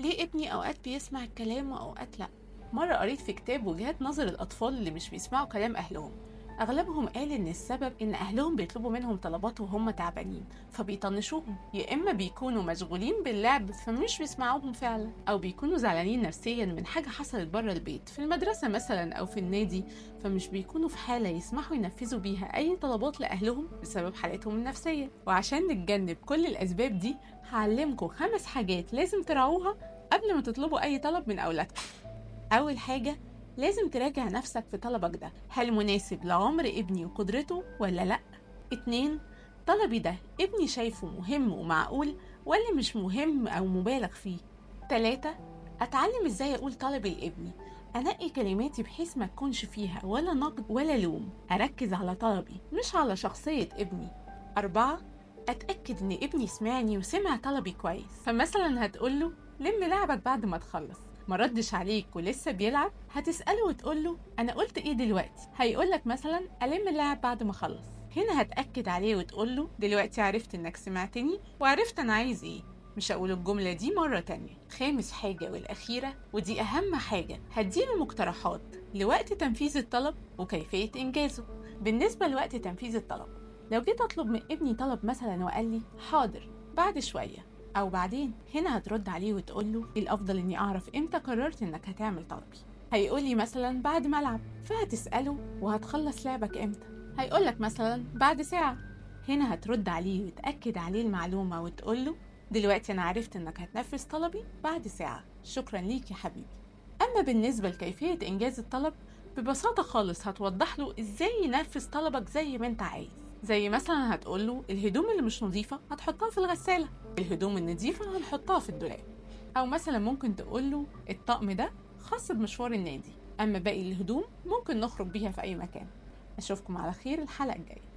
ليه ابني أوقات بيسمع الكلام وأوقات لأ؟ مرة قريت في كتاب وجهات نظر الأطفال اللي مش بيسمعوا كلام أهلهم. أغلبهم قال إن السبب إن أهلهم بيطلبوا منهم طلبات وهم تعبانين فبيطنشوهم، يا إما بيكونوا مشغولين باللعب فمش بيسمعوهم فعلا، أو بيكونوا زعلانين نفسيا من حاجة حصلت بره البيت في المدرسة مثلا أو في النادي، فمش بيكونوا في حالة يسمحوا ينفذوا بيها أي طلبات لأهلهم بسبب حالتهم النفسية. وعشان نتجنب كل الأسباب دي هعلمكم 5 حاجات لازم تراعوها قبل ما تطلبوا أي طلب من أولادكم. أول حاجة، لازم تراجع نفسك في طلبك ده، هل مناسب لعمر ابني وقدرته ولا لأ؟ 2، طلبي ده ابني شايفه مهم ومعقول ولا مش مهم أو مبالغ فيه؟ 3، أتعلم إزاي أقول طلبي لابني، أنقي كلماتي بحيث ما تكونش فيها ولا نقد ولا لوم، أركز على طلبي مش على شخصية ابني. 4، أتأكد إن ابني سمعني وسمع طلبي كويس، فمثلا هتقوله لم لعبك بعد ما تخلص، ما ردش عليك ولسه بيلعب هتسأله وتقوله أنا قلت إيه دلوقتي، هيقولك مثلا ألم اللعب بعد ما أخلص. هنا هتأكد عليه وتقوله دلوقتي عرفت إنك سمعتني وعرفت أنا عايز إيه، مش هقول الجملة دي مرة تانية. 5 حاجة والأخيرة ودي أهم حاجة، هديله مقترحات لوقت تنفيذ الطلب وكيفية إنجازه. بالنسبة لوقت تنفيذ الطلب، لو جيت أطلب من ابني طلب مثلا وقال لي حاضر بعد شوية أو بعدين، هنا هترد عليه وتقوله الأفضل إني أعرف إمتى قررت إنك هتعمل طلبي. هيقولي مثلا بعد ما ألعب، فهتسأله وهتخلص لعبك إمتى، هيقولك مثلا بعد ساعة. هنا هترد عليه وتأكد عليه المعلومة وتقوله دلوقتي أنا عرفت إنك هتنفذ طلبي بعد ساعة، شكرا ليك يا حبيبي. أما بالنسبة لكيفية إنجاز الطلب، ببساطة خالص هتوضح له إزاي ينفذ طلبك زي ما أنت عايز. زي مثلا هتقوله الهدوم اللي مش نظيفة هتحطها في الغسالة، الهدوم النظيفة هنحطها في الدولاب. أو مثلا ممكن تقوله الطقم ده خاص بمشوار النادي، أما باقي الهدوم ممكن نخرج بيها في أي مكان. أشوفكم على خير الحلقة الجاية.